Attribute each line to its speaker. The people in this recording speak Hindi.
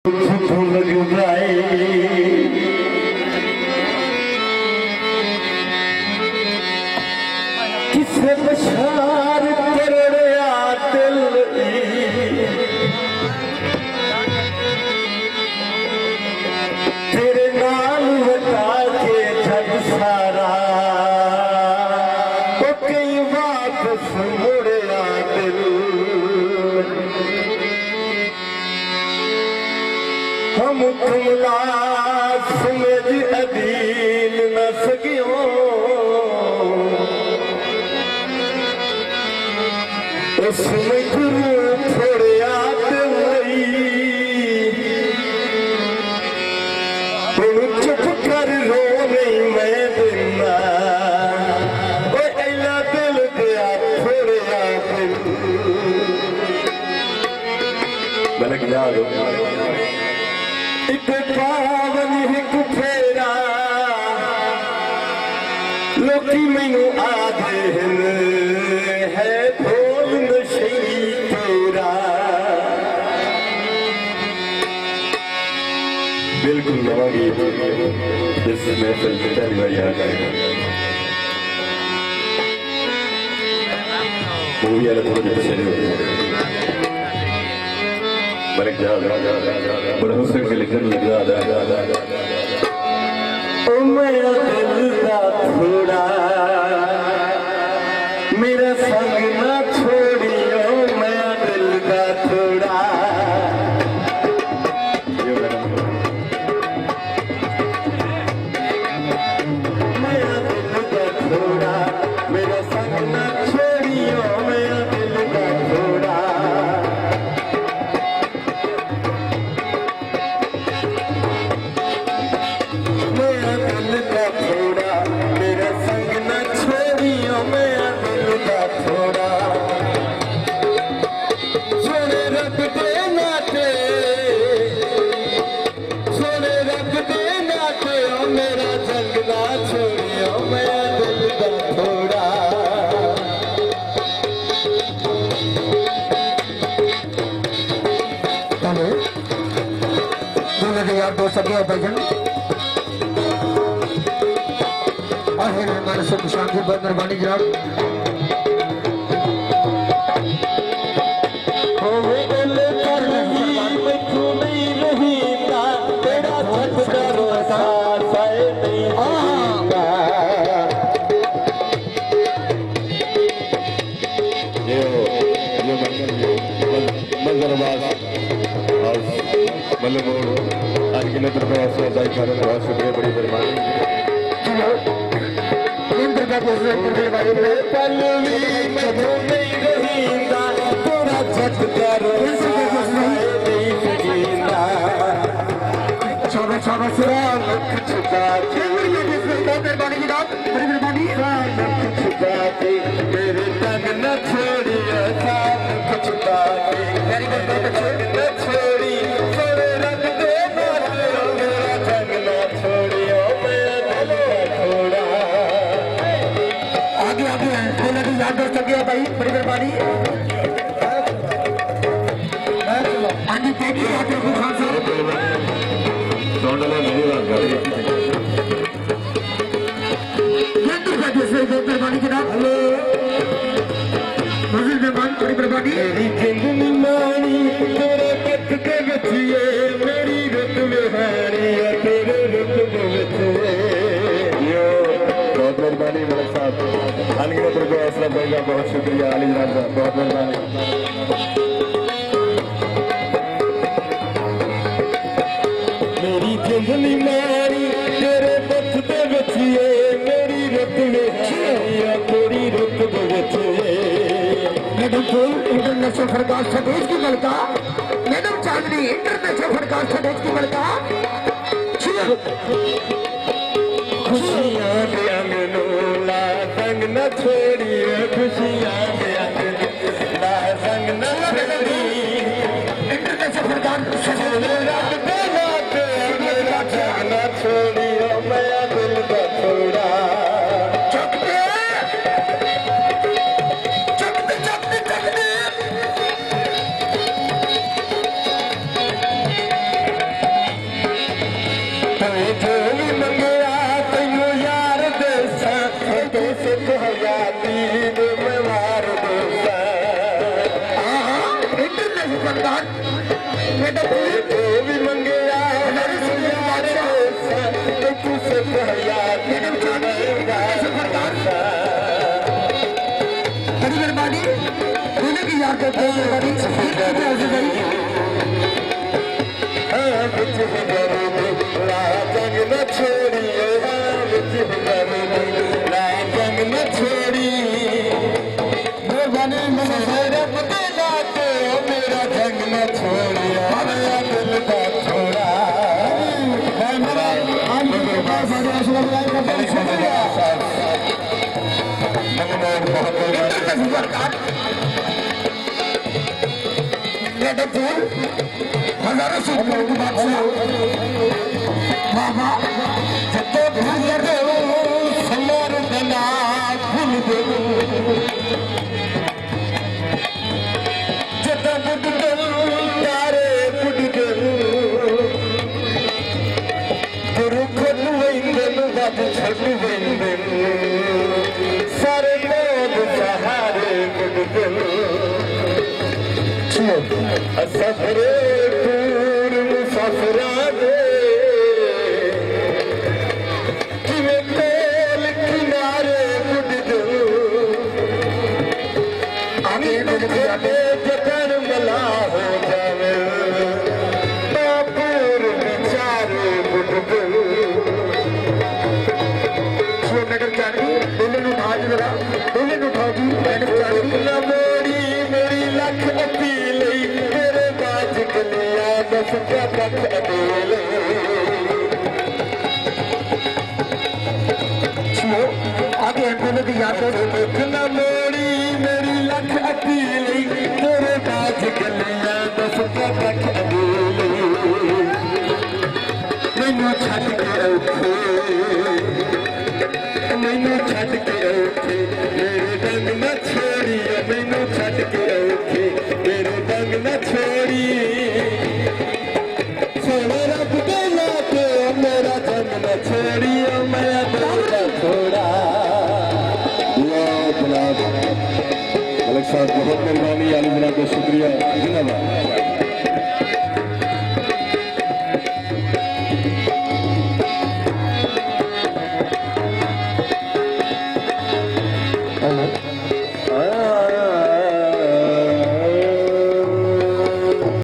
Speaker 1: लग जाए किसे बशार करड़िया दिल तेरे नाल बता के जग सारा वो कई वापस मुड़िया दिल हम कमला समझ अधीन न सकियो उसमें गुरु थोड़े आते वही तुम चुप कर रो नहीं मैं देना वो ऐला दिल दिया थोड़े आते मैंने क्या एक पावन एक फेरा लोकी मैनू आधे है ढोल नशई तेरा बिल्कुल नवा गीत जिस महफिल में पहली बार याद आएगा मूवी वाले थोड़े भी पसंद बड़े बड़ा हुस्न के लिखने लग रहा ओ मेरा दिल का थोड़ा मेरा संग ना छोड़ियो मेरा दिल का थोड़ा मेरा दिल का थोड़ा मेरा संग ना छोड़ियो मेरा दिल का थोड़ा सभी भजन और हमारे सुख शांति बंदर बानी जनाब आज के लिए बहुत शुक्रिया बड़ी मेहरबानी मेरे तंग न छोड़िए छोड़ी भाई बड़ी मेहरबानी मेहरबानी जनाब हेलो मेहमान बड़ी मेहरबानी तेरे कथ के बचिए मेरी रुत में हारी तेरे रुत में बचिए बहुत मेहरबानी मेरे साथ अनगिनत रुपये असला भाई का बहुत शुक्रिया अली जनाब साहब बहुत मेहरबानी मेरी जिंदगी मारी तेरे पथ पे बचिए मेरी रुत में हारी तेरी रुत में बचिए मैडम फूल इंटरनेशनल फरकाश सदेश की मलका मैडम चांदनी इंटरनेशनल फरकाश सदेश की मलका खुशियां के अंगनों ला संग न छोड़िए खुशियां के अंगनों ला संग न छोड़िए इंटरनेशनल फरकाश सदेश मेरा संग न छोड़िए मेरा दिल का थोड़ा जो भी मंगे तू से यार
Speaker 2: बड़ी मेहरबानी होने की याद करते हैं
Speaker 1: जंग न छोड़िए जंग न छोड़ी मेहरबानी रब दे लाते मेरा जंग न छोड़िया मेरा दिल का छोड़ा
Speaker 2: हजारों से की बात बाबा
Speaker 1: समर दना भूल दे जता बुडगल तारे बुडगल गुरु खत वैंदन बात छट वैंदन सारे लोग सहारे बुडगल सफरे दूर मुसाफरा दे किवें कोल किनारे बुडगल आगे जतन मला हो जावे बापुर बिचारे बुडगल नगर जानी दिल्ली उठा जरा दिल्ली उठाओगी मैंने मोड़ी मेरी लख अपील तेरे बाज गलिया दस लख अपील
Speaker 2: आगे एमपीएल की याद
Speaker 1: देखना मोड़ी मेरी लख अपील तेरे बाज गलिया दस लख अपील मैनू छड़ के औखे मैनू छड़ के औखे मेरे रंग न छोड़ी मैनू छड़ के औखे मेरे रंग न छोड़ी सोने रब के लाते मेरा जंग न छोड़ी मेरा दिल का छोड़ा मलिक साहब बहुत मेहरबानी आली जनाब का शुक्रिया जिंदाबाद।